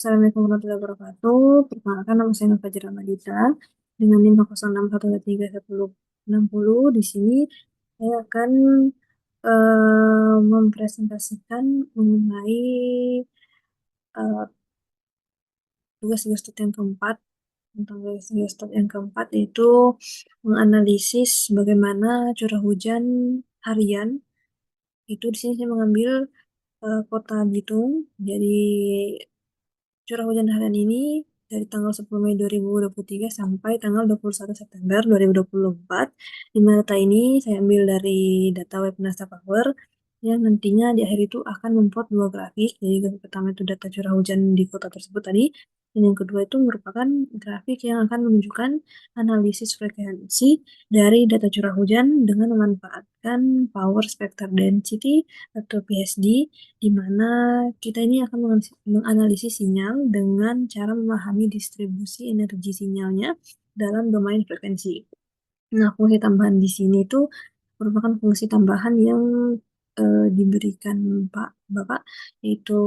Assalamualaikum warahmatullahi wabarakatuh. Perkenalkan, nama saya Nova Ramadita dengan NIM 08131060. Di sini saya akan mempresentasikan mengenai eh, tugas gestot yang keempat. Tentang tugas gestot yang keempat yaitu menganalisis bagaimana curah hujan harian. Itu di sini saya mengambil kota Bitung. Jadi curah hujan harian ini dari tanggal 10 Mei 2023 sampai tanggal 21 September 2024. Di mana data ini saya ambil dari data web NASA Power yang nantinya di akhir itu akan membuat dua grafik. Jadi grafik pertama itu data curah hujan di kota tersebut tadi, dan yang kedua itu merupakan grafik yang akan menunjukkan analisis frekuensi dari data curah hujan dengan memanfaatkan power spectral density atau PSD, di mana kita ini akan menganalisis sinyal dengan cara memahami distribusi energi sinyalnya dalam domain frekuensi. Nah, fungsi tambahan di sini itu merupakan fungsi tambahan yang diberikan Pak Bapak, yaitu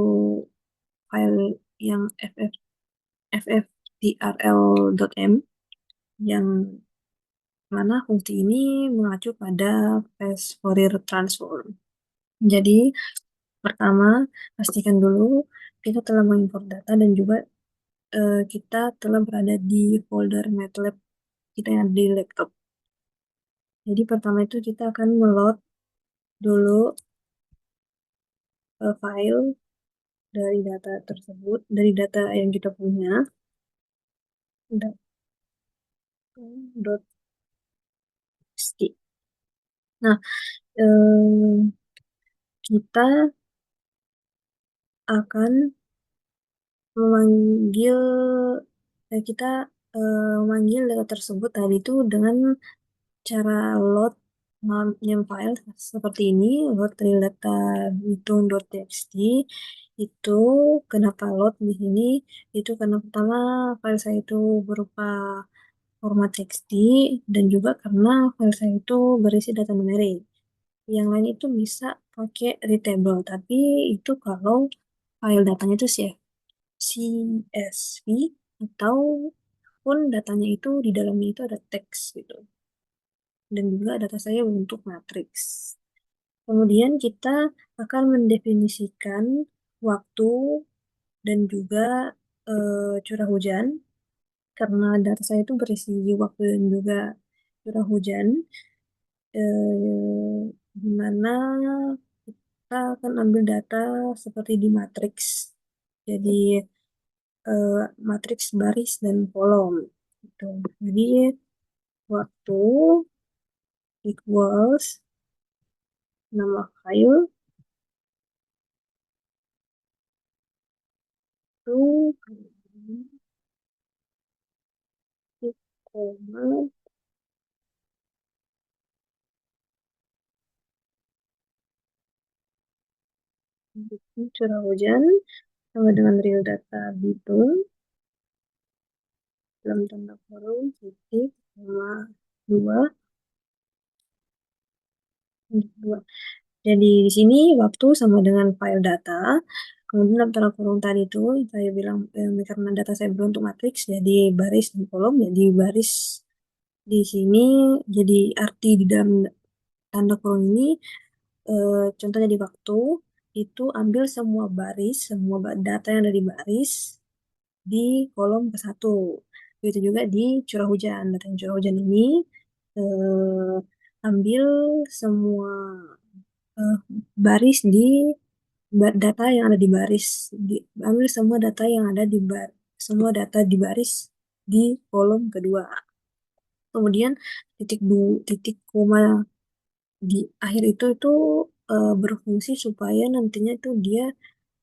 file yang fftrl.m, yang mana fungsi ini mengacu pada fast Fourier transform. Jadi, pertama, pastikan dulu kita telah mengimport data dan juga kita telah berada di folder MATLAB kita yang ada di laptop. Jadi pertama itu kita akan meload dulu file dari data tersebut, dari data yang kita punya, data.txt. Nah, kita akan memanggil kita memanggil data tersebut tadi itu dengan cara load name file seperti ini. Load dari data hitung.txt itu kenapa load di sini, itu karena pertama file saya itu berupa format txt, dan juga karena file saya itu berisi data numerik. Yang lain itu bisa pakai readable, tapi itu kalau file datanya itu CSV ataupun datanya itu di dalamnya itu ada teks gitu. Dan juga data saya bentuk matriks. Kemudian kita akan mendefinisikan waktu dan juga curah hujan, karena data saya itu berisi waktu dan juga curah hujan, di mana kita akan ambil data seperti di matriks. Jadi matriks baris dan kolom. Gitu. Jadi waktu equals nama file itu koma curah hujan sama dengan real data Bitung dalam tanda kurung titik koma dua dua. Jadi di sini waktu sama dengan file data. Kemudian dalam tanda kurung tadi itu saya bilang karena data saya berbentuk matriks, jadi baris dan kolom. Jadi baris di sini jadi arti di dalam tanda kurung ini, contohnya di waktu itu ambil semua baris, semua data yang ada di baris di kolom ke satu. Begitu juga di curah hujan. Data yang curah hujan ini ambil semua eh, baris di data yang ada di baris, ambil semua data yang ada di semua data di baris di kolom kedua. Kemudian titik koma di akhir itu berfungsi supaya nantinya itu dia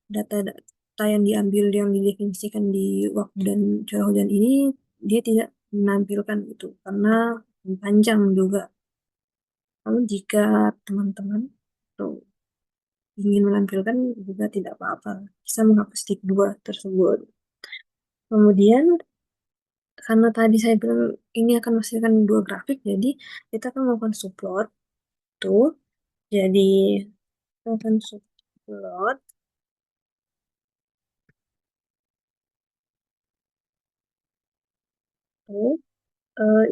data yang diambil yang didefinisikan di waktu dan curah hujan ini dia tidak menampilkan itu karena panjang juga. Namun jika teman-teman tuh ingin menampilkan juga tidak apa-apa, bisa menghapus titik dua tersebut. Kemudian karena tadi saya bilang ini akan menghasilkan dua grafik, jadi kita akan melakukan subplot tuh. Jadi kita akan subplot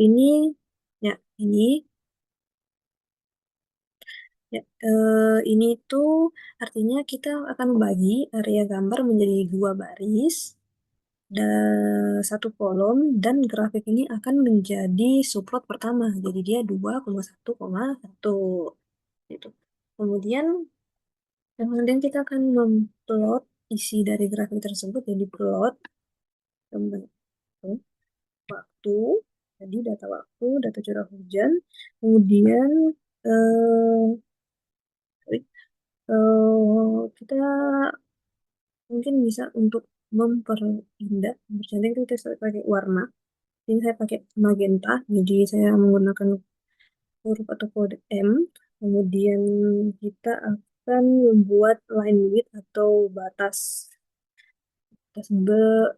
Ini ya ini ya ini tuh artinya kita akan membagi area gambar menjadi dua baris dan satu kolom dan grafik ini akan menjadi subplot pertama. Jadi dia 2,1,1 gitu. Kemudian kemudian kita akan memplot isi dari grafik tersebut jadi plot membentuk waktu, jadi data waktu, data curah hujan, kemudian eh, kita mungkin bisa untuk memperindah, mempercantik itu kita pakai warna. Ini saya pakai magenta, jadi saya menggunakan huruf atau kode M. Kemudian kita akan membuat line width atau batas batas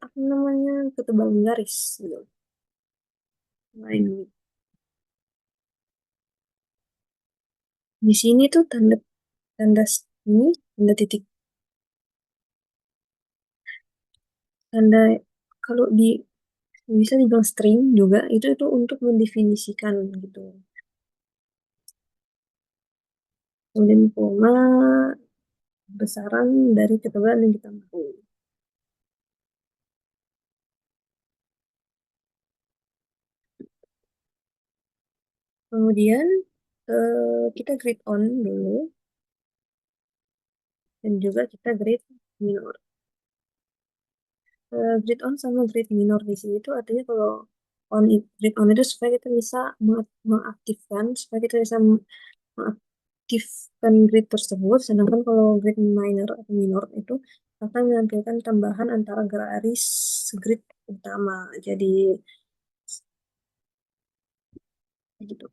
apa namanya ketebalan garis gitu. Line width. Di sini tuh tanda tanda ini tanda titik tanda kalau di bisa dibilang string juga itu untuk mendefinisikan gitu. Kemudian koma besaran dari ketebalan yang kita mau. Kemudian kita grid on dulu dan juga kita grid minor. Grid on sama grid minor di sini itu artinya kalau grid on itu supaya kita bisa mengaktifkan supaya kita bisa mengaktifkan grid tersebut, sedangkan kalau grid minor atau minor itu akan menampilkan tambahan antara garis grid utama. Jadi gitu.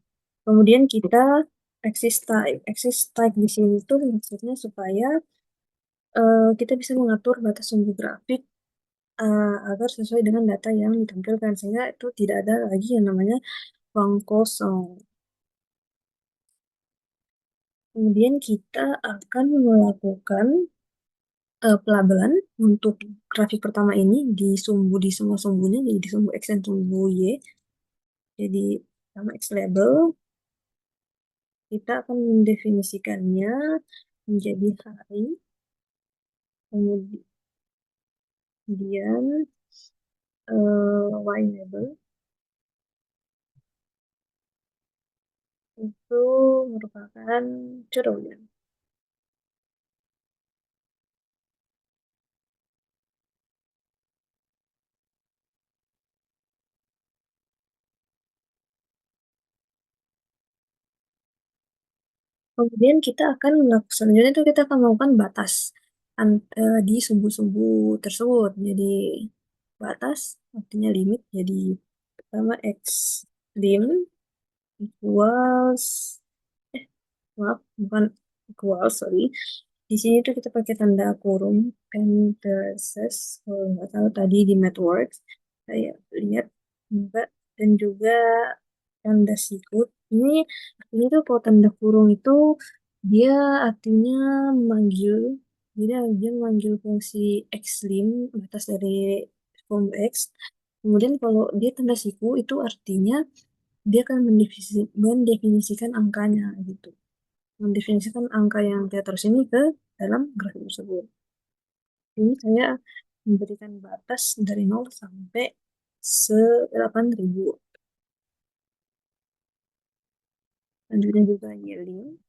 Kemudian kita axis type di sini tuh maksudnya supaya kita bisa mengatur batas sumbu grafik agar sesuai dengan data yang ditampilkan sehingga itu tidak ada lagi yang namanya ruang kosong. Kemudian kita akan melakukan pelabelan untuk grafik pertama ini di semua sumbunya, jadi di sumbu X dan sumbu Y. Jadi sama X label, kita akan mendefinisikannya menjadi hari, kemudian Y label itu merupakan curah hujan. Kemudian kita akan melakukan selanjutnya itu kita akan melakukan batas di sumbu-sumbu tersebut. Jadi batas artinya limit. Jadi pertama X lim equals maaf bukan equal sorry. Di sini tuh kita pakai tanda kurung parentheses kalau nggak tahu tadi di MathWorks saya lihat juga dan juga tanda sikut ini artinya tuh kalau tanda kurung itu dia artinya memanggil jadi dia memanggil fungsi xlim batas dari form x. Kemudian kalau dia tanda siku itu artinya dia akan mendefinisikan angkanya gitu, mendefinisikan angka yang di atas ini ke dalam grafik tersebut. Ini saya memberikan batas dari 0 sampai 8.000. Selanjutnya juga yielding.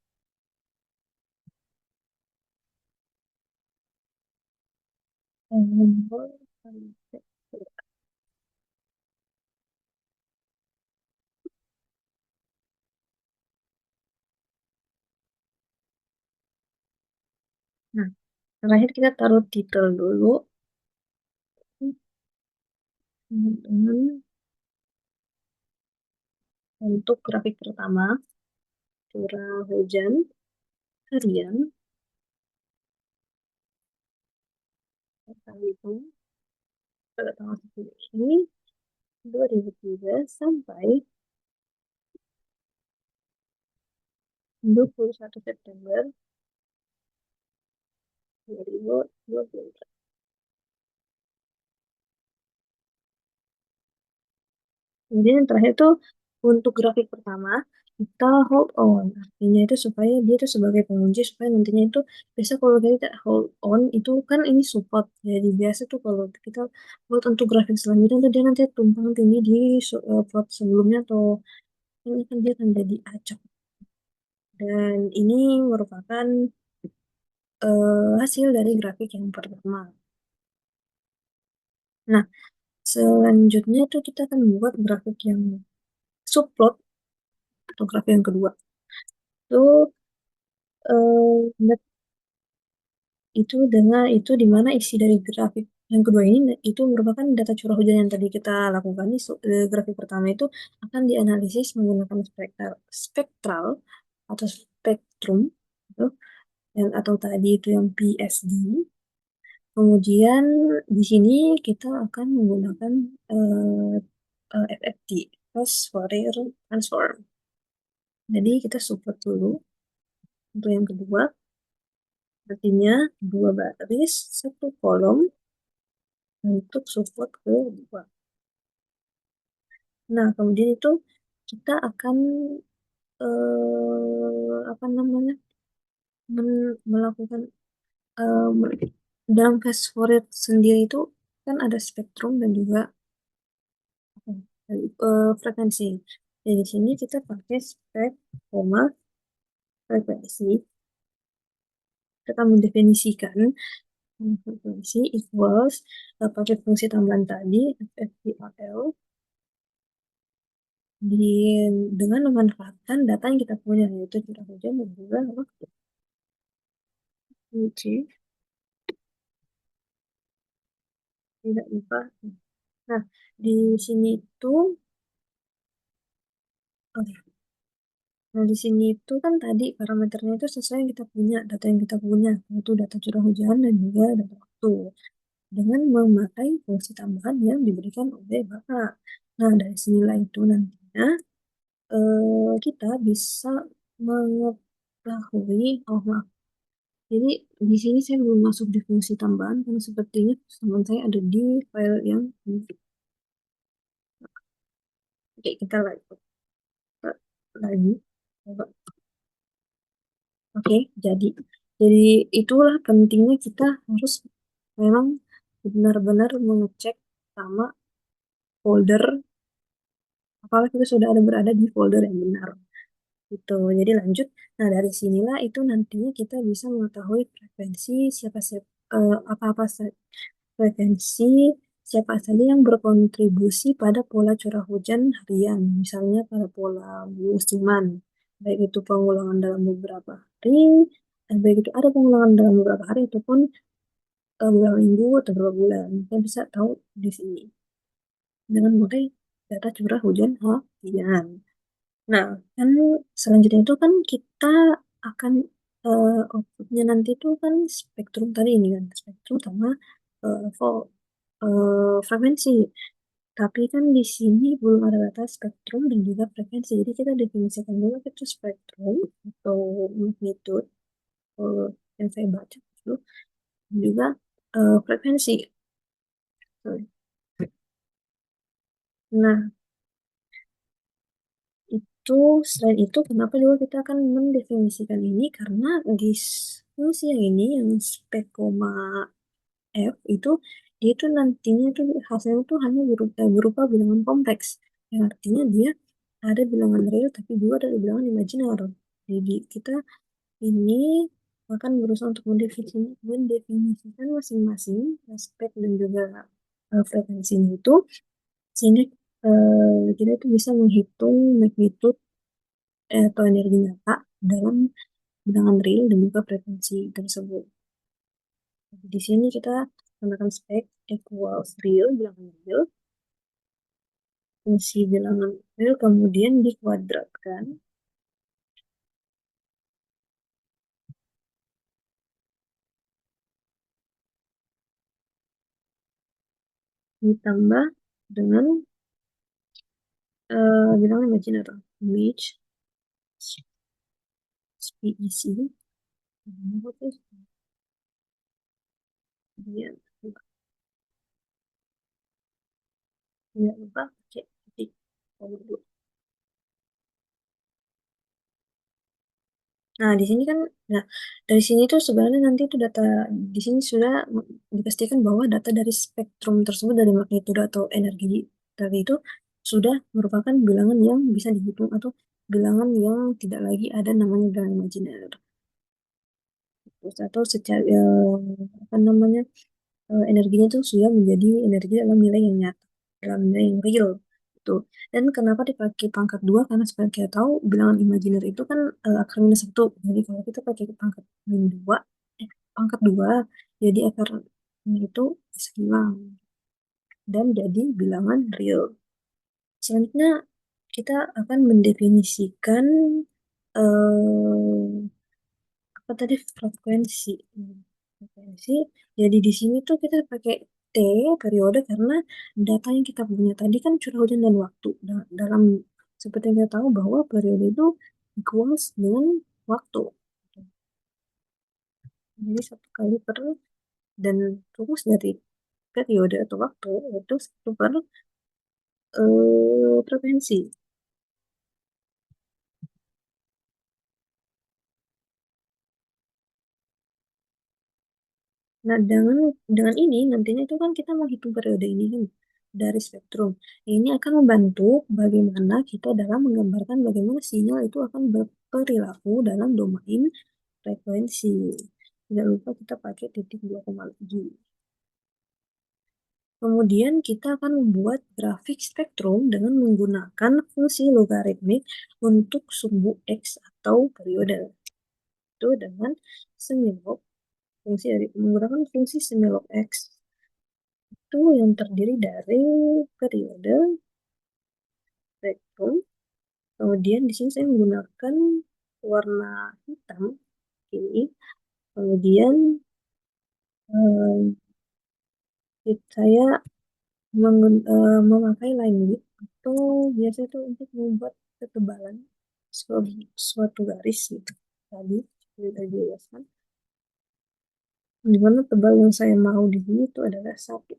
Nah, terakhir kita taruh titel dulu. Untuk grafik pertama, curah hujan harian, kita hitung pada tanggal 10 ini 2003 sampai 21 September 2020. Kemudian yang terakhir tuh untuk grafik pertama kita hold on. Artinya itu supaya dia itu sebagai pengunci supaya nantinya itu biasa kalau kita hold on itu kan ini support. Jadi biasa tuh kalau kita buat untuk grafik selanjutnya tuh dia nanti tumpang tinggi di plot sebelumnya atau ini kan dia akan jadi acak. Dan ini merupakan hasil dari grafik yang pertama. Nah, selanjutnya tuh kita akan membuat grafik yang subplot atau grafik yang kedua. Itu itu di mana isi dari grafik yang kedua ini itu merupakan data curah hujan yang tadi kita lakukan di grafik pertama itu akan dianalisis menggunakan spektral atau spektrum gitu, atau tadi itu yang PSD. Kemudian di sini kita akan menggunakan eh, FFT, Fast Fourier Transform. Jadi kita support dulu untuk yang kedua, artinya dua baris, satu kolom untuk support kedua. Nah, kemudian itu kita akan apa namanya melakukan dalam fast forward sendiri itu kan ada spektrum dan juga apa, frekuensi. Jadi di sini kita pakai spek, koma, frekuensi. Kita akan mendefinisikan frekuensi equals pakai fungsi tambahan tadi FFTRL di dengan memanfaatkan data yang kita punya yaitu curah hujan dan juga waktu. Oke, tidak lupa. Nah, di sini tuh, oh, nah di sini itu kan tadi parameternya itu sesuai yang kita punya, data yang kita punya, yaitu data curah hujan dan juga data waktu, dengan memakai fungsi tambahan yang diberikan oleh Bapak. Nah, dari sinilah itu nantinya kita bisa mengetahui, oh maaf, jadi di sini saya belum masuk di fungsi tambahan karena sepertinya teman saya ada di file yang oke kita lagi coba. Oke, jadi itulah pentingnya kita harus memang benar-benar mengecek sama folder apakah kita sudah ada berada di folder yang benar. Gitu. Jadi lanjut. Nah, dari sinilah itu nantinya kita bisa mengetahui frekuensi apa-apa frekuensi siapa saja yang berkontribusi pada pola curah hujan harian, misalnya pada pola musiman, baik itu pengulangan dalam beberapa hari, baik itu ada pengulangan dalam beberapa hari ataupun beberapa minggu atau beberapa bulan. Kita bisa tahu di sini dengan memakai data curah hujan harian. Nah, kan selanjutnya itu kan kita akan outputnya nanti itu kan spektrum tadi ini kan, spektrum sama frekuensi. Tapi kan di sini belum ada data spektrum dan juga frekuensi. Jadi kita definisikan dulu itu spektrum atau magnitude eh, yang saya baca dulu, dan juga frekuensi. Sorry. Nah, itu selain itu kenapa juga kita akan mendefinisikan ini karena di fungsi yang ini yang spek koma f itu dia itu nantinya itu hasilnya itu hanya berupa bilangan kompleks yang artinya dia ada bilangan real tapi juga ada bilangan imajiner. Jadi kita ini akan berusaha untuk mendefinisikan masing-masing aspek dan juga frekuensinya itu sehingga kita itu bisa menghitung magnitude atau energi nyata dalam bilangan real dan juga frekuensi tersebut. Di sini kita menggunakan spek equals real, bilangan real, fungsi bilangan real kemudian dikuadratkan, ditambah dengan bilangan imajiner, which PEC, kemudian tidak lupa cek titik. Nah, di sini kan, nah dari sini tuh sebenarnya nanti itu data di sini sudah dipastikan bahwa data dari spektrum tersebut dari magnitudo atau energi tadi itu sudah merupakan bilangan yang bisa dihitung atau bilangan yang tidak lagi ada namanya bilangan imajiner. Terus atau secara apa namanya energinya itu sudah menjadi energi dalam nilai yang nyata, dalam nilai yang real. Itu. Dan kenapa dipakai pangkat dua? Karena seperti kita tahu bilangan imajiner itu kan akar minus satu. Jadi kalau kita pakai pangkat minus dua, pangkat dua, jadi akar itu bisa hilang dan jadi bilangan real. Selanjutnya kita akan mendefinisikan eh, apa tadi frekuensi. Frekuensi. Jadi di sini tuh kita pakai T periode karena data yang kita punya tadi kan curah hujan dan waktu. Dalam seperti yang kita tahu bahwa periode itu equals dengan waktu. Jadi satu kali per dan rumus dari periode atau waktu itu satu per frekuensi. Nah, dengan ini nantinya itu kan kita menghitung periode ini kan dari spektrum. Ini akan membantu bagaimana kita dalam menggambarkan bagaimana sinyal itu akan berperilaku dalam domain frekuensi. Tidak lupa kita pakai titik 2 lagi. Kemudian kita akan membuat grafik spektrum dengan menggunakan fungsi logaritmik untuk sumbu X atau periode. Itu dengan semilog fungsi dari menggunakan fungsi semilog X itu yang terdiri dari periode, spektrum. Kemudian di sini saya menggunakan warna hitam ini. Kemudian saya memakai line width atau biasa itu untuk membuat ketebalan suatu garis gitu. Tadi seperti tadi jelaskan. Di mana tebal yang saya mau di sini itu adalah satu.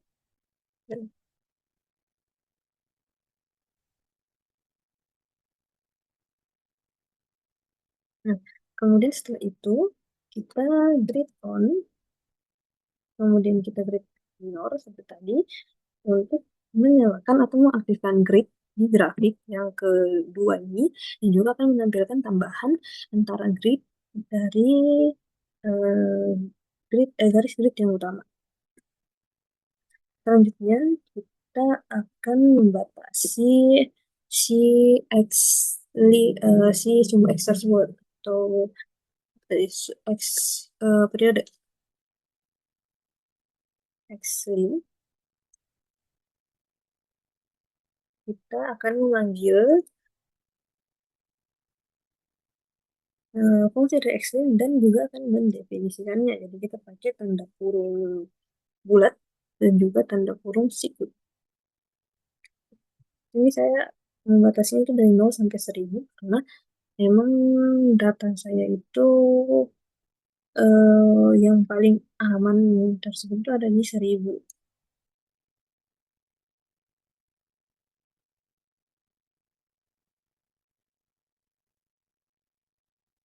Nah, kemudian setelah itu kita grid on, kemudian kita grid minor seperti tadi untuk menyalakan atau mengaktifkan grid di grafik yang kedua ini dan juga akan menampilkan tambahan antara grid dari eh, garis grid yang utama. Selanjutnya kita akan membatasi si x si sumbu x tersebut atau dari x periode x lim. Kita akan memanggil fungsi dari x lim dan juga akan mendefinisikannya. Jadi kita pakai tanda kurung bulat dan juga tanda kurung siku. Ini saya membatasinya itu dari 0 sampai 1000 karena memang data saya itu yang paling aman tersebut itu ada di 1000.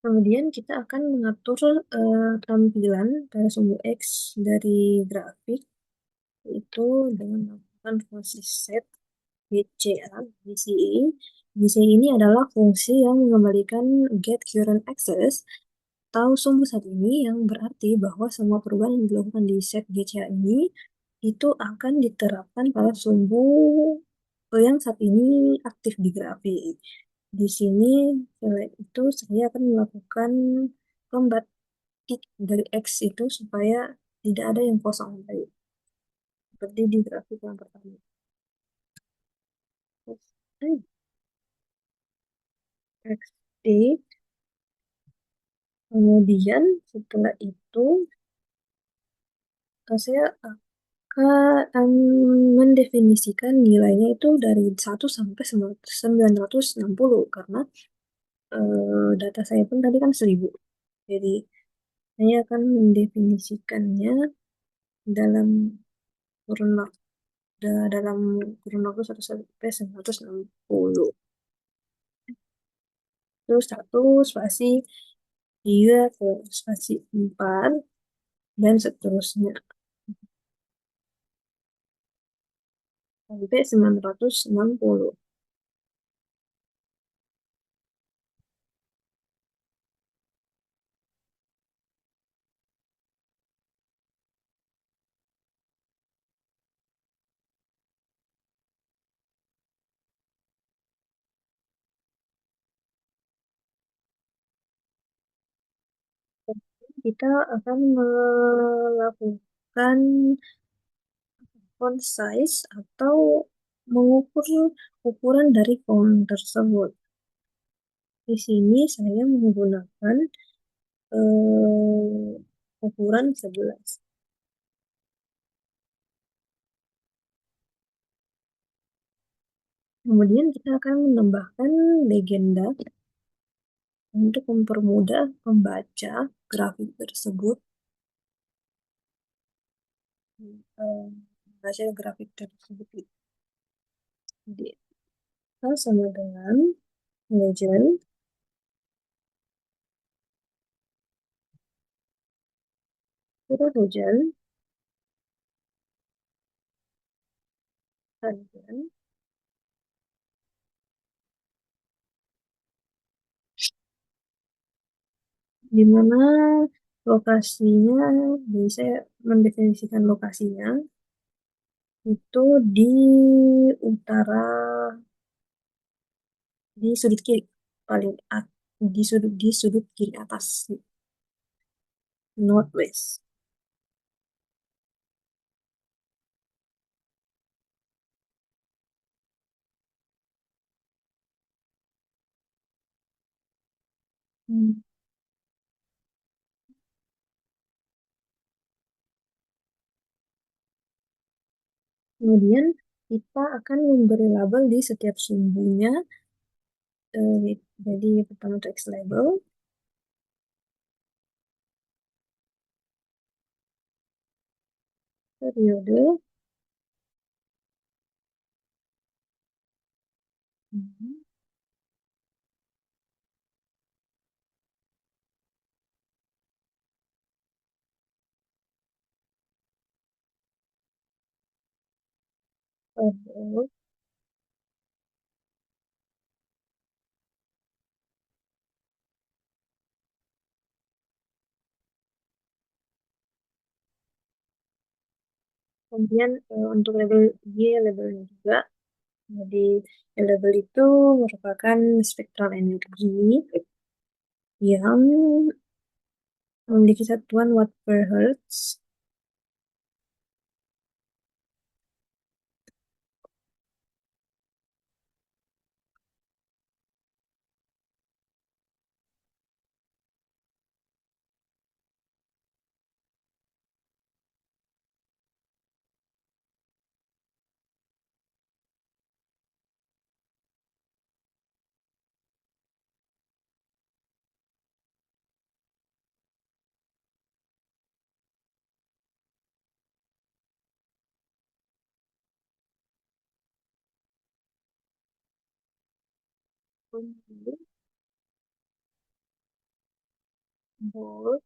Kemudian kita akan mengatur tampilan pada sumbu X dari grafik itu dengan melakukan fungsi set BCA, BCA. BCA ini adalah fungsi yang mengembalikan get current access atau sumbu saat ini yang berarti bahwa semua perubahan yang dilakukan di set GCA ini itu akan diterapkan pada sumbu yang saat ini aktif di grafik. Di sini itu saya akan melakukan combat tick dari X itu supaya tidak ada yang kosong tadi, seperti di grafik yang pertama. X tick. Kemudian setelah itu saya akan mendefinisikan nilainya itu dari 1 sampai 960 karena data saya pun tadi kan 1000. Jadi saya akan mendefinisikannya dalam kurun waktu dalam kurun waktu 1 sampai 960. Terus 1 spasi 3 ke spasi 4 dan seterusnya sampai 960. Kita akan melakukan font size atau mengukur ukuran dari font tersebut. Di sini saya menggunakan ukuran 11. Kemudian kita akan menambahkan legenda untuk mempermudah membaca grafik tersebut. Membaca grafik tersebut. Jadi, sama dengan legend curah hujan harian di mana lokasinya, bisa mendefinisikan lokasinya itu di utara, di sudut kiri paling di sudut kiri atas, northwest. Hmm. Kemudian kita akan memberi label di setiap sumbunya. Jadi pertama text label, periode, mhm, label. Kemudian untuk label Y, labelnya juga. Jadi label itu merupakan spektral energi yang memiliki satuan watt per hertz. Volt,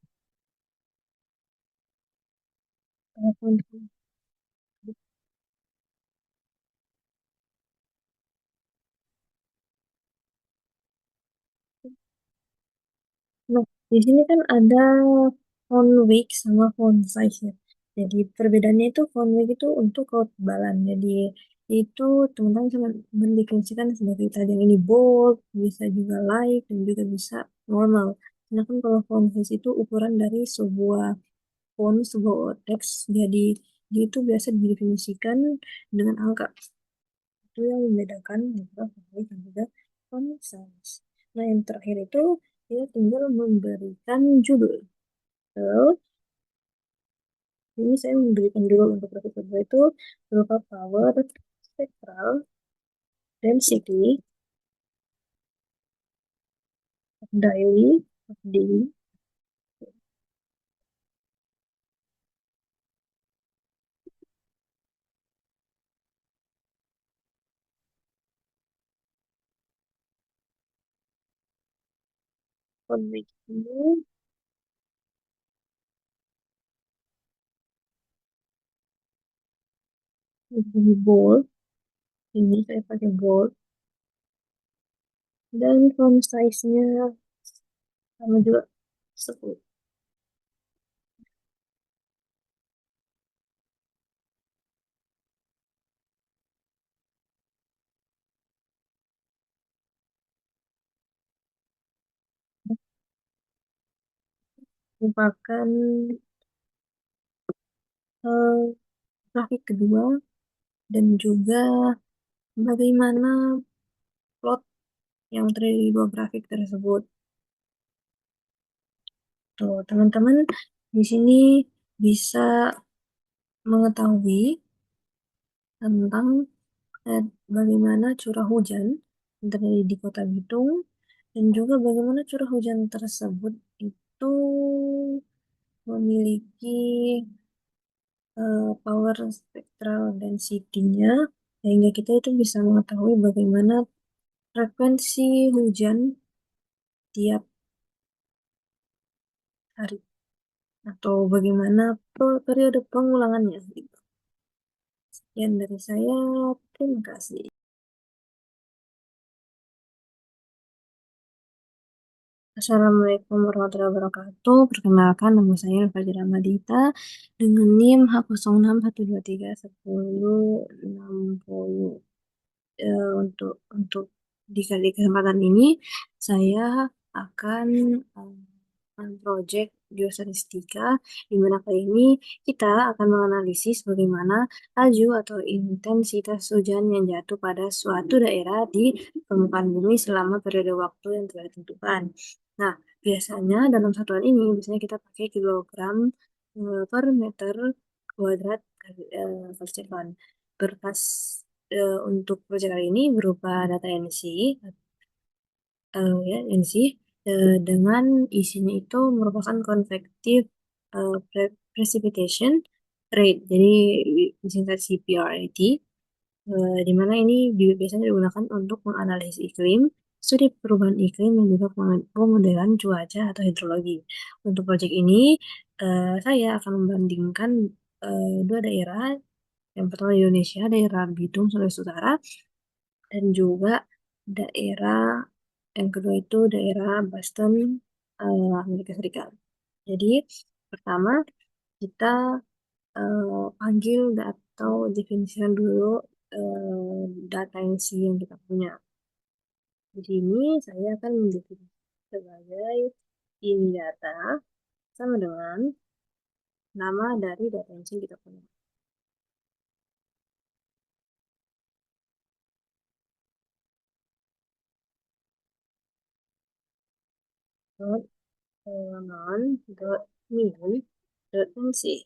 nah, di sini kan ada font weight sama font size ya. Jadi perbedaannya itu font weight itu untuk ketebalan. Jadi itu teman-teman bisa mendefinisikan sebagai tadi yang ini bold, bisa juga light, dan juga bisa normal. Sedangkan kalau font size itu ukuran dari sebuah font, sebuah teks. Jadi dia itu biasa didefinisikan dengan angka. Itu yang membedakan antara font weight dan juga font size. Nah, yang terakhir itu dia tinggal memberikan judul. Terus, ini saya memberikan judul untuk grafik kedua itu berupa power, spectral, density, daily, daily. Konflik ini lebih bold. Ini saya pakai bold. Dan font size-nya sama juga 10. Merupakan eh, grafik kedua dan juga bagaimana plot yang terjadi di dua grafik tersebut. Tuh, teman-teman di sini bisa mengetahui tentang bagaimana curah hujan yang terjadi di Kota Bitung dan juga bagaimana curah hujan tersebut itu memiliki power spectral density-nya sehingga kita itu bisa mengetahui bagaimana frekuensi hujan tiap hari atau bagaimana periode pengulangannya gitu. Sekian dari saya, terima kasih. Assalamualaikum warahmatullahi wabarakatuh. Perkenalkan, nama saya Fajra Madita dengan NIM H0612311060. Untuk di kali kesempatan ini saya akan project geostatistika, di mana kali ini kita akan menganalisis bagaimana laju atau intensitas hujan yang jatuh pada suatu daerah di permukaan bumi selama periode waktu yang telah ditentukan. Nah, biasanya dalam satuan ini biasanya kita pakai kilogram per meter kuadrat per second. Berkas untuk proyek kali ini berupa data NC, ya NC dengan isinya itu merupakan convective precipitation rate, jadi disingkat CPRAT, di mana ini biasanya digunakan untuk menganalisis iklim, studi perubahan iklim, dan juga pemodelan cuaca atau hidrologi. Untuk proyek ini, saya akan membandingkan dua daerah. Yang pertama di Indonesia, daerah Bitung, Sulawesi Utara, dan juga daerah yang kedua itu daerah Boston, Amerika Serikat. Jadi, pertama kita panggil atau definisikan dulu data yang kita punya. Di sini saya akan mendefinisikan sebagai ini data sama dengan nama dari data yang kita punya. Dot non dot min dot nc.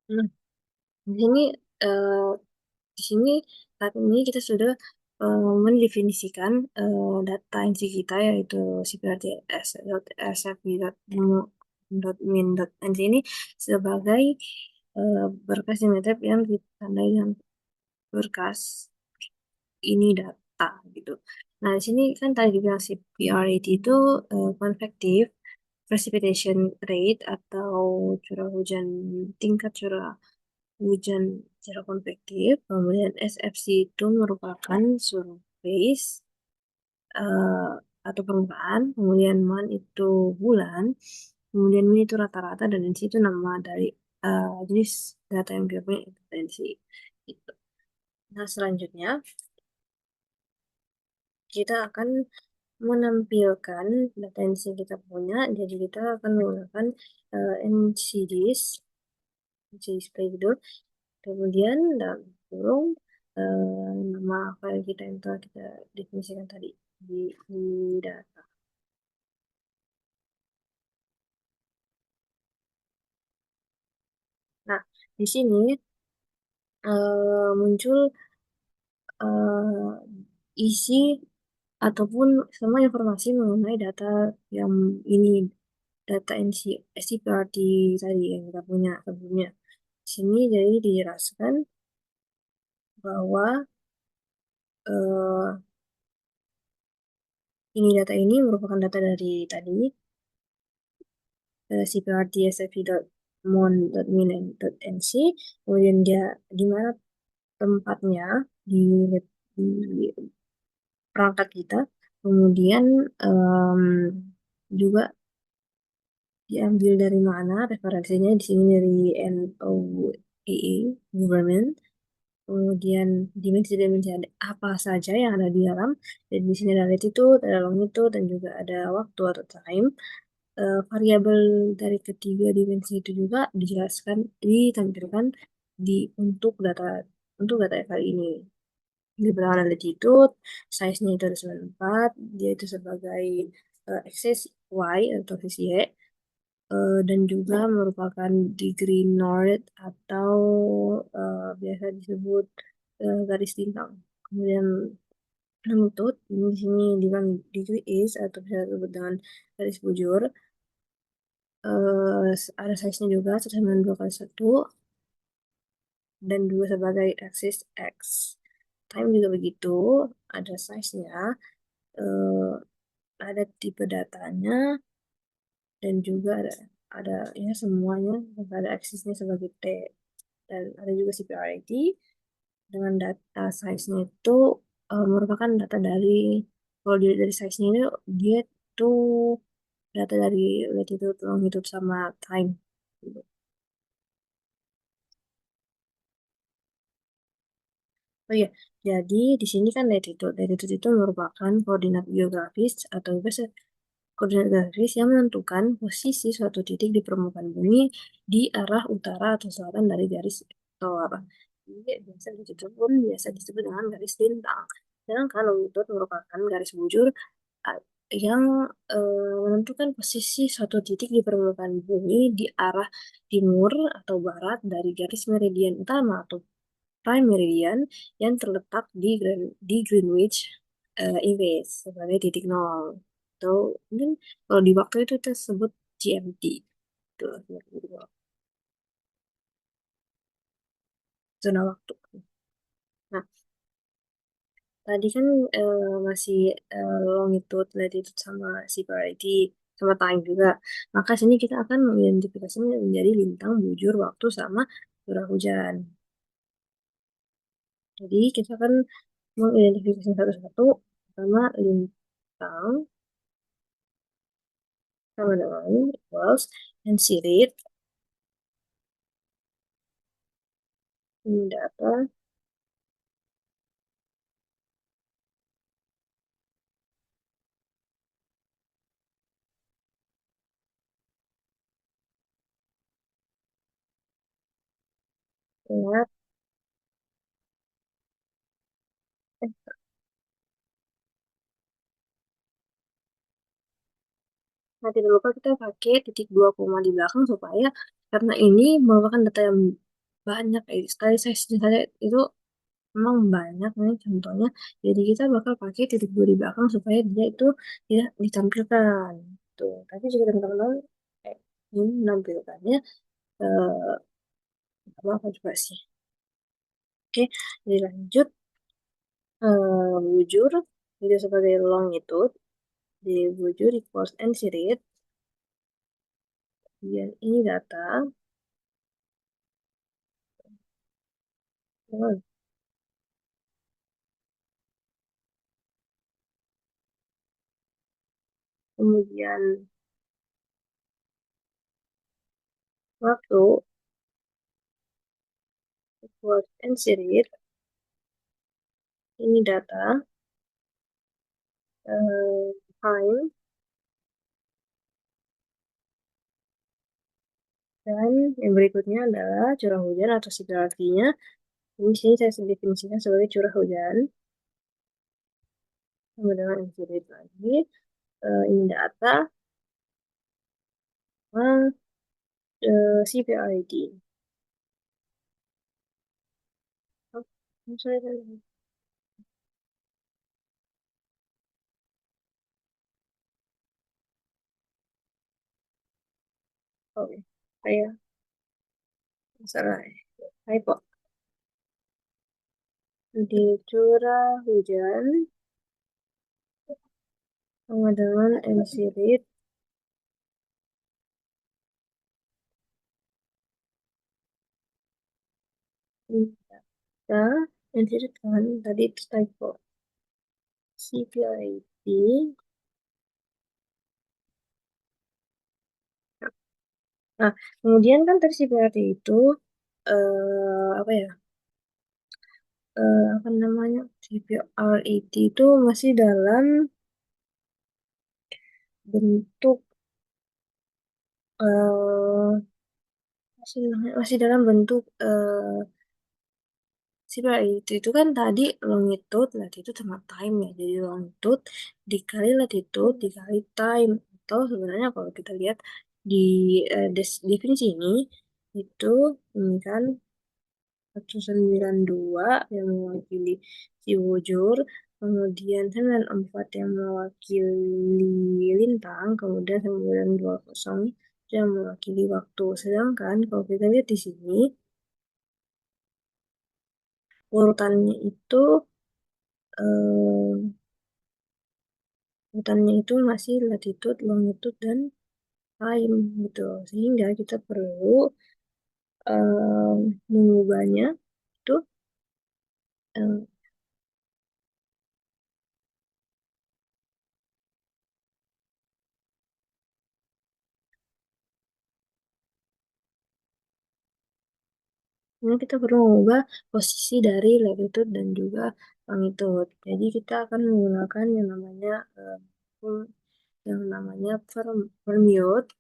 Nah, di sini eh, di sini saat ini kita sudah mendefinisikan data inti kita yaitu cprts.sfv.min.nc ini sebagai berkas Simetep yang ditandai dengan berkas ini data gitu. Nah, di sini kan tadi dibilang CPRAT itu convective precipitation rate atau curah hujan, tingkat curah hujan secara konvektif. Kemudian SFC itu merupakan surface eh, atau permukaan. Kemudian MAN itu bulan. Kemudian min itu rata-rata dan NC itu nama dari jenis data yang kita punya itu NC. Gitu. Nah, selanjutnya kita akan menampilkan data NC yang kita punya. Jadi kita akan menggunakan NCDIS, NCDisplay gitu. Kemudian dalam kurung nama file kita yang telah kita definisikan tadi di data. Nah, di sini muncul eh, isi ataupun semua informasi mengenai data yang ini, data NC, SCPRT tadi yang kita punya sebelumnya. Di sini jadi dijelaskan bahwa eh, data ini merupakan data dari tadi cprt.sfv.mon.min.nc, kemudian dia di mana tempatnya di, di perangkat kita, kemudian em, juga diambil dari mana referensinya di sini dari NOAA government. Kemudian dimensi-dimensi ada apa saja yang ada di dalam, dan di sini ada latitude, ada longitude, dan juga ada waktu atau time. Variabel dari ketiga dimensi itu juga dijelaskan, ditampilkan untuk data kali ini. Di belakang ada latitude, size-nya itu ada 94, dia itu sebagai axis Y atau sisi Y, dan juga merupakan degree north atau biasa disebut garis lintang. Kemudian lengkut, ini di sini dibilang degree is atau bisa disebut dengan garis bujur. Ada size-nya juga 192 kali 1 dan juga sebagai axis X. Time juga begitu, ada size-nya, eh, ada tipe datanya, dan juga ada ya semuanya, ada aksesnya sebagai T, dan ada juga CPRIT dengan data size-nya itu merupakan data dari, kalau dilihat dari size-nya itu dia tuh data dari latitude, longitude sama time gitu. Oh iya, jadi di sini kan latitude. Latitude itu merupakan koordinat geografis atau biasa koordinat geografis yang menentukan posisi suatu titik di permukaan bumi di arah utara atau selatan dari garis atau apa. Jadi biasa disebut dengan garis lintang. Sedangkan longitude merupakan garis bujur uh, yang menentukan posisi suatu titik di permukaan bumi di arah timur atau barat dari garis meridian utama atau prime meridian yang terletak di Greenwich Village sebagai titik nol. Atau mungkin kalau di waktu itu tersebut GMT. Itu zona waktu. Nah, tadi kan masih longitude, latitude sama severity sama time juga. Maka sini kita akan mengidentifikasinya menjadi lintang, bujur, waktu sama curah hujan. Jadi kita akan mengidentifikasi satu-satu, pertama lintang sama dengan equals and series ini data ya. Nah, tidak lupa kita pakai titik 2 koma di belakang supaya karena ini merupakan data yang banyak, sekali saya itu memang banyak nih contohnya. Jadi kita bakal pakai titik 2 di belakang supaya dia itu tidak ditampilkan. Tuh, tapi jika teman-teman eh, ini menampilkannya eh, apa juga sih. Oke, jadi lanjut, bujur itu sebagai longitude, di bujur equals n series, dan ini data. Oh, kemudian waktu equals n series, ini data, time, dan yang berikutnya adalah curah hujan atau artinya. Ini sini saya definisikan sebagai curah hujan sama dengan n series lagi. Ini data sama CPRD. Oh, sorry. Oh, saya salah. Typo. Di curah hujan sama dengan ensirit. Ya, ensirit kan tadi itu typo. CPIT. Nah, kemudian kan tadi CPRT itu apa ya? Apa namanya? CPRET itu masih dalam bentuk eh masih dalam bentuk CPRET itu kan tadi longitude, latitude sama time ya. Jadi longitude dikali latitude dikali time. Atau sebenarnya kalau kita lihat di definisi itu ini kan 192 yang mewakili si wujur, kemudian 94 yang mewakili lintang, kemudian 920 yang mewakili waktu. Sedangkan kalau kita lihat di sini, urutannya itu eh, urutannya itu masih latitude, longitude, dan time gitu. Sehingga kita perlu eh, mengubahnya itu eh, Ini kita perlu mengubah posisi dari latitude dan juga longitude. Jadi kita akan menggunakan yang namanya permute,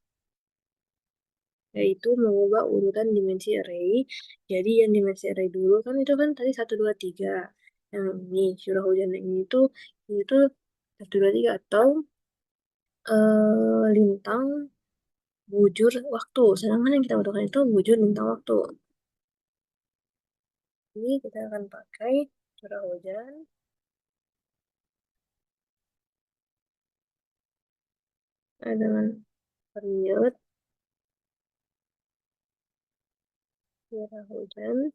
yaitu mengubah urutan dimensi array. Jadi yang dimensi array dulu kan itu kan tadi 1, 2, 3. Yang ini curah hujan yang itu 1, 2, 3 atau lintang bujur waktu. Sedangkan yang kita butuhkan itu bujur lintang waktu. Ini kita akan pakai curah hujan dengan period curah hujan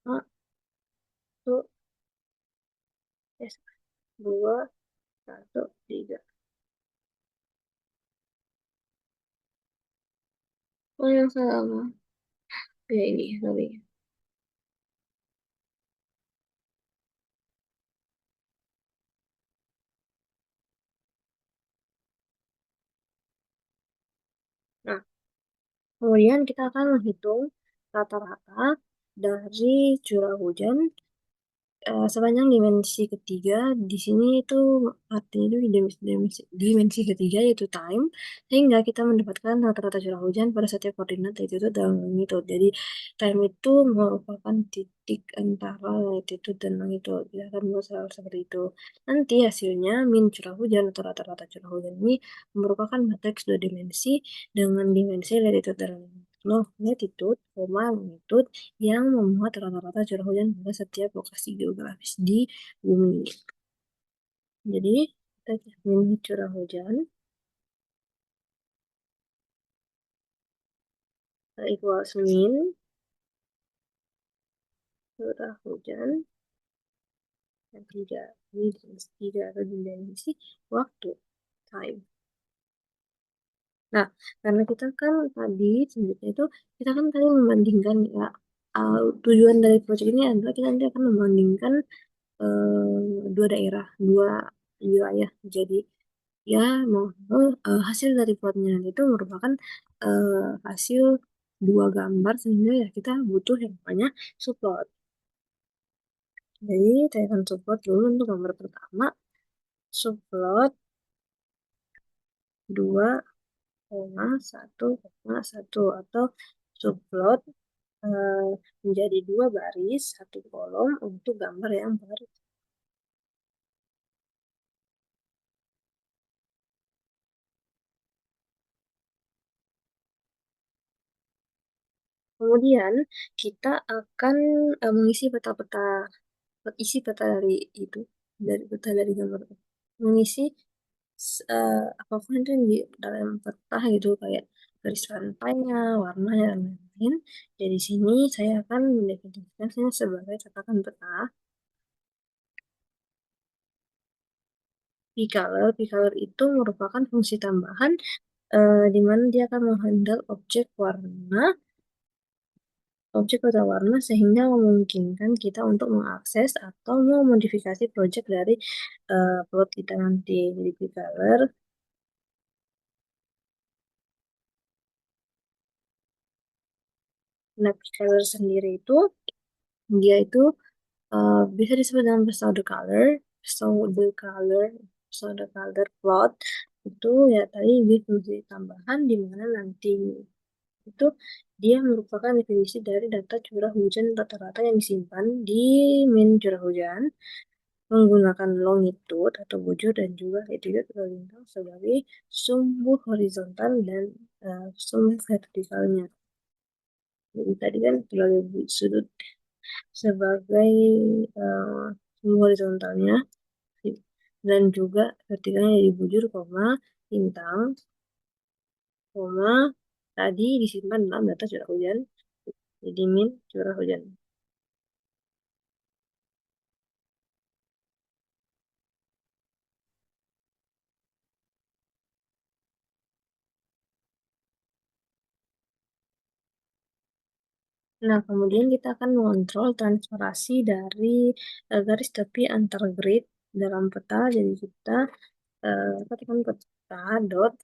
satu, dua, satu, tiga. Oh yang sama. Ya ini, sorry. Nah, kemudian kita akan menghitung rata-rata dari curah hujan sepanjang dimensi ketiga. Di sini itu artinya itu dimensi ketiga yaitu time, sehingga kita mendapatkan rata-rata curah hujan pada setiap koordinat latitude dan longitude. Jadi time itu merupakan titik antara latitude dan longitude. Kita akan buat hal seperti itu. Nanti hasilnya min curah hujan atau rata-rata curah hujan ini merupakan matriks dua dimensi dengan dimensi latitude dan latitude, longitude yang memuat rata-rata curah hujan pada setiap lokasi geografis di bumi. Jadi, kita cari curah hujan equals min curah hujan yang tiga atau dimensi waktu time. Nah, karena kita kan tadi sebenarnya itu kita kan tadi membandingkan ya tujuan dari proyek ini adalah kita nanti akan membandingkan dua daerah, dua wilayah. Jadi ya mau hasil dari plotnya nanti itu merupakan hasil dua gambar sehingga ya kita butuh yang namanya subplot. Jadi saya akan subplot dulu untuk gambar pertama, subplot 2,1,1 atau subplot eh, menjadi dua baris satu kolom untuk gambar yang baru. Kemudian kita akan mengisi peta-peta isi peta dari itu dari peta dari gambar itu. Mengisi apapun itu yang di dalam peta gitu kayak garis pantainya, warnanya dan lain-lain. lain. Jadi sini saya akan mendefinisikannya sebagai catatan peta. P-color itu merupakan fungsi tambahan di mana dia akan menghandle objek warna sehingga memungkinkan kita untuk mengakses atau memodifikasi project dari plot kita nanti. Jadi P-color. Nah, P-color sendiri itu dia itu bisa disebut dengan pseudo color plot itu ya tadi dia fungsi tambahan di mana nanti itu dia merupakan definisi dari data curah hujan rata-rata yang disimpan di min curah hujan menggunakan longitude atau bujur dan juga latitude atau lintang sebagai sumbu horizontal dan sumbu vertikalnya. Jadi tadi kan sebagai sudut sebagai uh, sumbu horizontalnya dan juga vertikalnya jadi bujur, lintang, koma, tadi disimpan dalam data curah hujan, jadi min curah hujan. Nah, kemudian kita akan mengontrol transparasi dari garis tepi antar grid dalam peta. Jadi kita katakan peta dot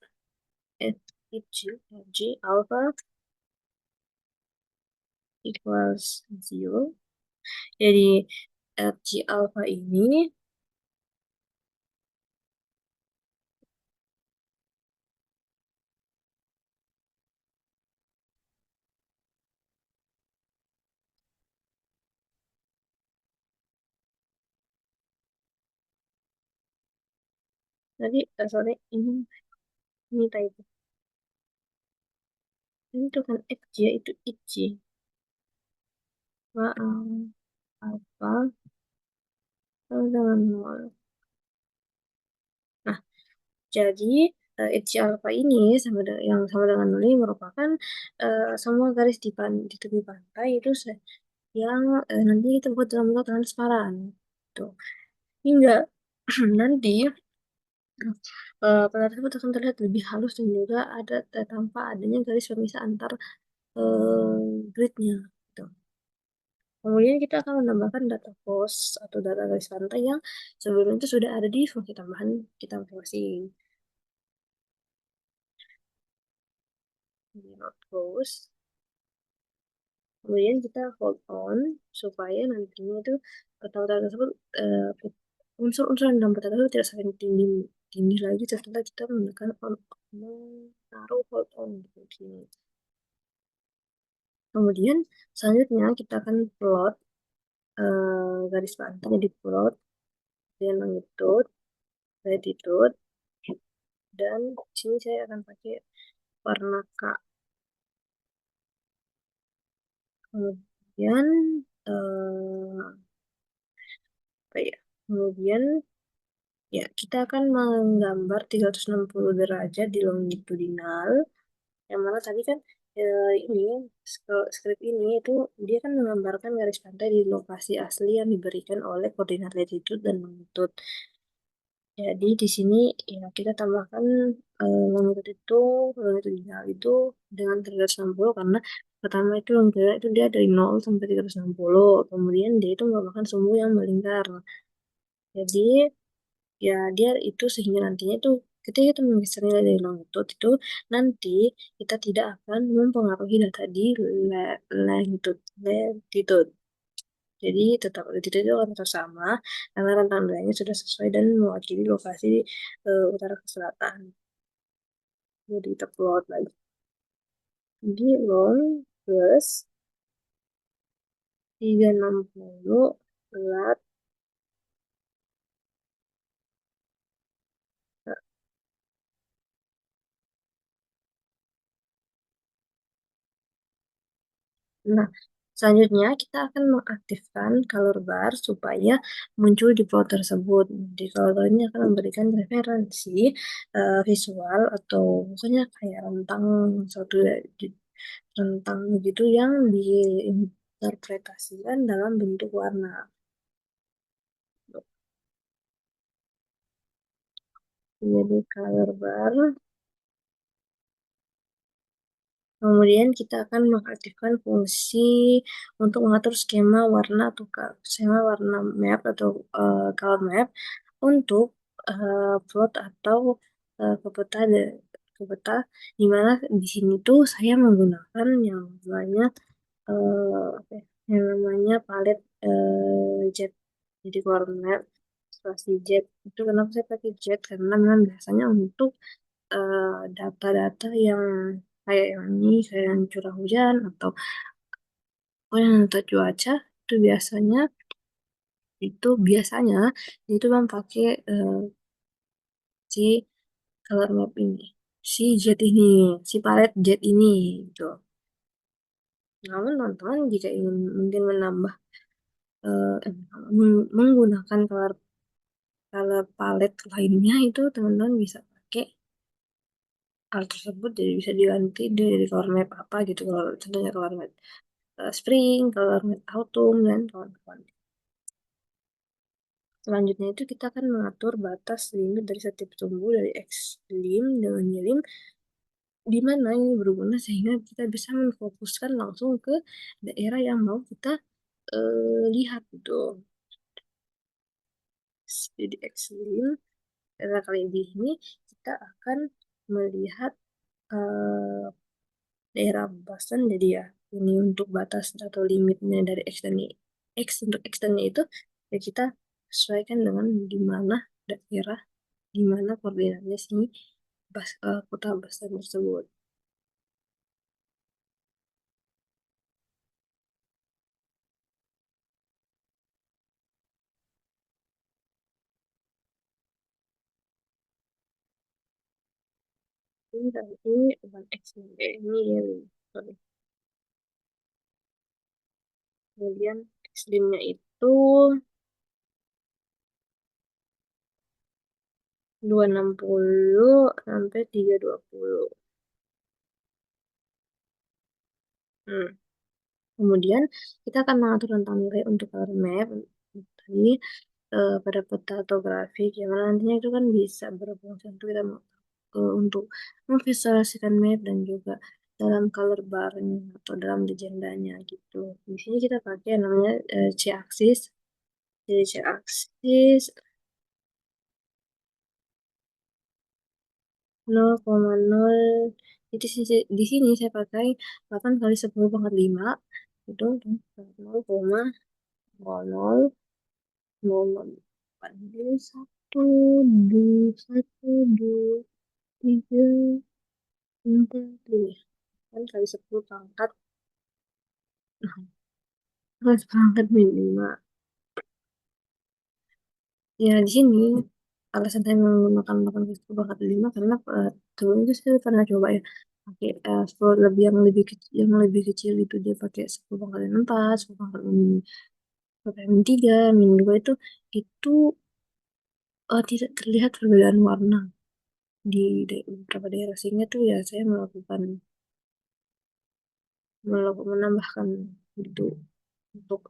fg alpha equals 0. Jadi fg alpha ini tadi sorry ini typo. Ini itu kan xj itu ij. Apa sama dengan nol. Nah, jadi H alpha ini yang sama dengan nol ini merupakan semua garis di tepi pantai itu yang nanti kita buat dalam bentuk transparan. Tuh. Hingga nanti pada tersebut akan terlihat lebih halus dan juga ada tanpa adanya garis pemisah antar gridnya. Gitu. Kemudian kita akan menambahkan data post atau data garis pantai yang sebelumnya itu sudah ada di fungsi tambahan kita masing-masing. Di not post. Kemudian kita hold on supaya nantinya itu data tersebut unsur-unsur yang dalam data tersebut tidak saling tinggi lagi setelah kita menekan menaruh hold on di sini. Kemudian selanjutnya kita akan plot garis pantai di plot dengan longitude, latitude, dan di sini saya akan pakai warna K. Kemudian apa ya? Kemudian ya kita akan menggambar 360 derajat di longitudinal. Yang mana tadi kan ini script ini itu dia kan menggambarkan garis pantai di lokasi asli yang diberikan oleh koordinat latitude dan longitude. Jadi di sini ya kita tambahkan longitudinal itu dengan 360 karena pertama itu longitudinal itu dia dari 0 sampai 360. Kemudian dia itu merupakan sumbu yang melingkar. Jadi ya dia itu sehingga nantinya itu ketika kita menggeser nilai dari longitude itu nanti kita tidak akan mempengaruhi data di latitude. Jadi tetap latitude itu akan tetap sama karena rentang nilainya sudah sesuai dan mewakili lokasi utara ke selatan. Jadi kita plot lagi. Jadi long plus 360 lat. Nah, selanjutnya kita akan mengaktifkan color bar supaya muncul di plot tersebut. Di color bar ini akan memberikan referensi visual atau misalnya kayak rentang suatu rentang gitu yang diinterpretasikan dalam bentuk warna. Jadi color bar. Kemudian kita akan mengaktifkan fungsi untuk mengatur skema warna atau skema warna map atau color map untuk plot atau ke peta ke peta di mana di sini tuh saya menggunakan yang namanya apa ya, yang namanya palet jet. Jadi color map spasi jet itu kenapa saya pakai jet karena memang biasanya untuk data-data yang kayak yang ini, kayak yang curah hujan atau yang data cuaca itu biasanya itu kan pakai si color map ini, si jet ini, si palet jet ini gitu. Namun teman-teman jika ingin mungkin menambah menggunakan color color palet lainnya itu teman-teman bisa pakai hal tersebut jadi bisa diganti dari color map apa gitu kalau contohnya color map spring, color map autumn dan kawan-kawan. Selanjutnya itu kita akan mengatur batas limit dari setiap sumbu dari X-lim dengan Y-lim di mana ini berguna sehingga kita bisa memfokuskan langsung ke daerah yang mau kita lihat gitu. Jadi X-lim, daerah kali ini kita akan melihat eh, daerah Boston jadi ya ini untuk batas atau limitnya dari X dan Y. X untuk X dan Y itu ya kita sesuaikan dengan di mana daerah di mana koordinatnya si kota Boston tersebut. Ini dan ini bukan X ini ya sorry. Kemudian X-limnya itu 260 sampai 320. Hmm. Kemudian kita akan mengatur tentang nilai untuk color map tadi pada peta atau grafik yang mana nantinya itu kan bisa berfungsi untuk kita untuk memvisualisasikan map dan juga dalam color barnya atau dalam legendanya gitu. Di sini kita pakai yang namanya C-axis. Jadi C-axis 0,0 di sini saya pakai 8 kali 10 pangkat 5 itu 0,00 jadi 1, 2, 1, 2, 3, 4, 5 kan kali 10 pangkat kali 10 pangkat min 5. Ya di sini alasan saya menggunakan 8 kali 10 pangkat 5 karena sebelumnya itu saya pernah coba ya pakai lebih yang lebih kecil itu dia pakai 10 pangkat 4, 10 pangkat min 3, min 2 itu tidak terlihat perbedaan warna di beberapa daerah sehingga tuh ya saya menambahkan itu untuk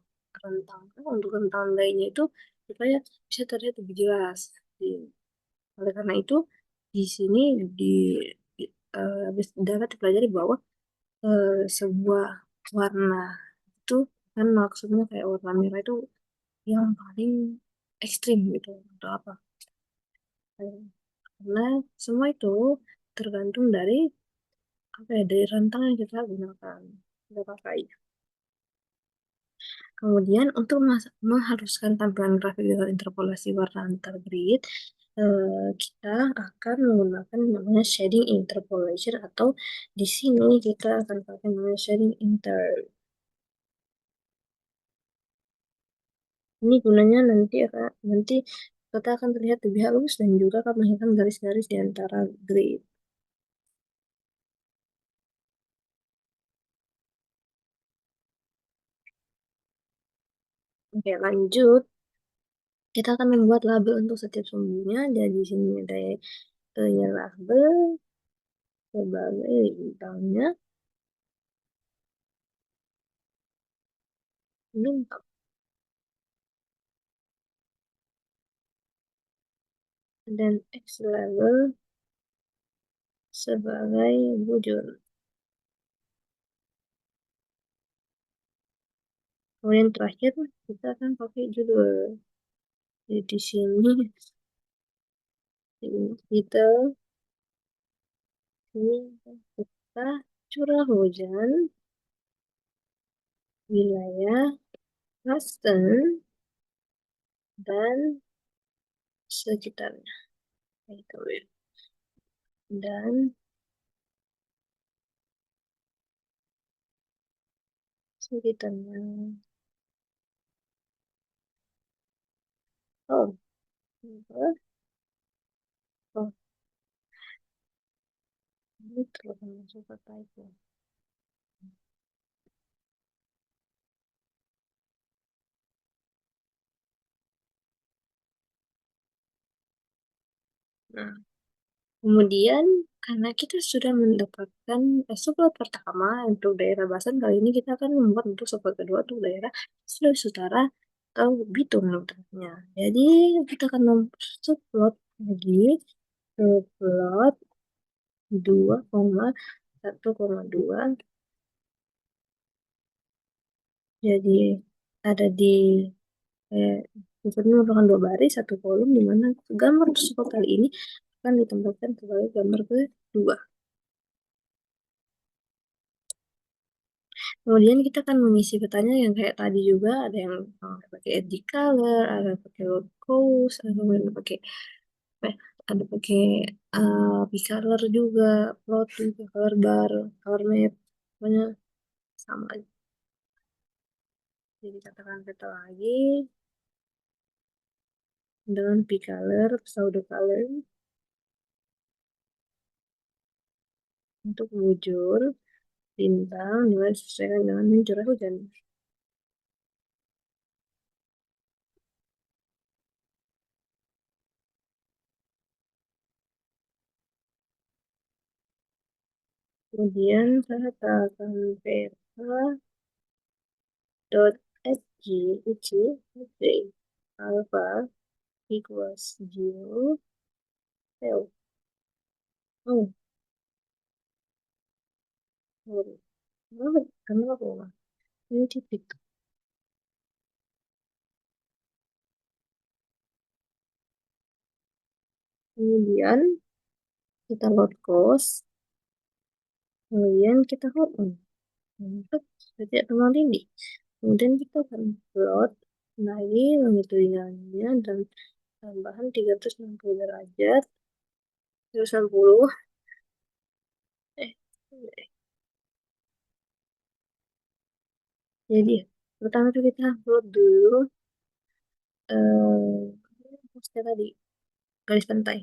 untuk rentang lainnya itu supaya bisa terlihat lebih jelas. Oleh karena itu di sini di, dapat dipelajari bahwa sebuah warna itu kan maksudnya kayak warna merah itu yang paling ekstrim gitu atau apa. Karena semua itu tergantung dari apa ya dari rentang yang kita gunakan kita pakai. Kemudian untuk menghaluskan tampilan grafik dengan interpolasi warna antar grid, kita akan menggunakan namanya shading interpolation atau di sini kita akan pakai namanya shading inter. Ini gunanya nanti kita akan terlihat lebih halus dan juga akan menghilangkan garis-garis di antara grid. Oke, lanjut. Kita akan membuat label untuk setiap sumbunya. Jadi di sini ada label sebagai bintangnya. bintang, dan X level sebagai bujur. Kemudian terakhir kita akan pakai judul. Jadi di sini kita ini kita curah hujan wilayah Boston dan sekitarnya. Itu ya. Dan sekitarnya. Oh, apa? Oh, ini terlalu masuk ke typo. Nah, kemudian karena kita sudah mendapatkan subplot pertama untuk daerah Basan, kali ini kita akan membuat untuk subplot kedua untuk daerah Sulawesi Utara atau Bitung tepatnya. Jadi kita akan subplot lagi subplot 2,1,2. Jadi ada di eh, ini merupakan dua baris satu kolom di mana gambar subplot kali ini akan ditempatkan sebagai gambar kedua. Kemudian kita akan mengisi pertanyaan yang kayak tadi juga, ada yang pakai edit color, ada pakai load cost, ada yang pakai apa ya, ada pakai color juga, plot juga, color bar, color map, pokoknya sama aja. Jadi katakan kita lagi dengan color, pseudo color untuk bujur bintang juga disesuaikan dengan curah hujan. Kemudian saya akan peta dot sg which is alpha equals 0. Oh, oh, sorry. Kenapa? Ini titik. Kemudian kita load cost. Kemudian kita hold on. Untuk setiap teman ini. Kemudian kita akan plot lagi longitudinalnya dan tambahan 360 derajat. 360. Eh, jadi pertama itu kita plot dulu tadi garis pantai.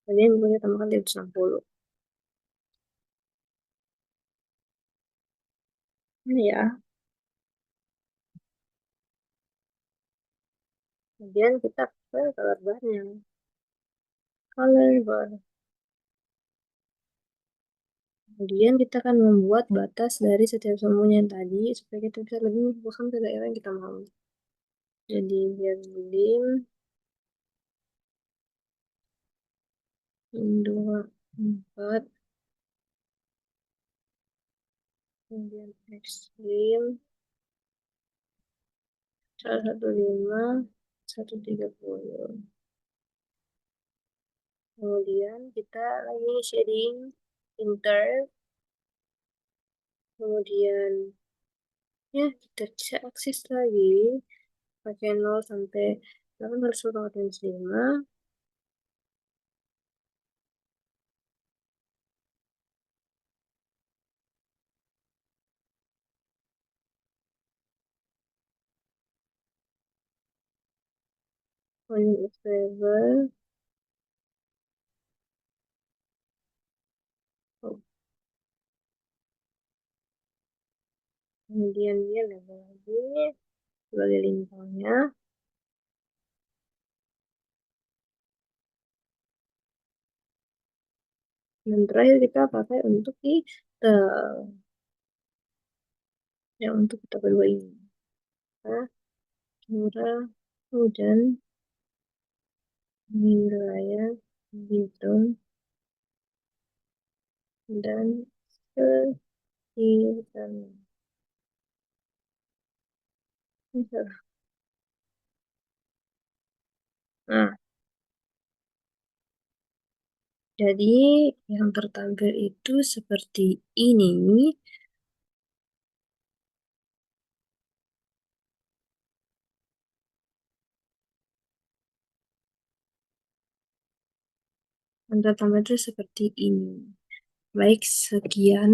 Kemudian kita tambahkan 360. Ini ya. Kemudian kita ke color barnya. Color bar. Kemudian kita akan membuat batas dari setiap sumbunya yang tadi supaya kita bisa lebih memfokuskan ke daerah yang kita mau. Jadi biar dim 2, 4, kemudian ekstrim 115, 130. Kemudian kita lagi shading inter, kemudian ya kita bisa akses lagi pakai 0 sampai 845. Volume of level. Oh, kemudian dia level lagi sebagai lintangnya. Dan terakhir kita pakai untuk hitam. Ya, untuk kita berdua ini. Nah, curah hujan di wilayah Bitung dan sekitarnya. Nah, jadi yang tertampil itu seperti ini. Yang tertampil itu seperti ini. Baik, sekian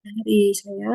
dari saya.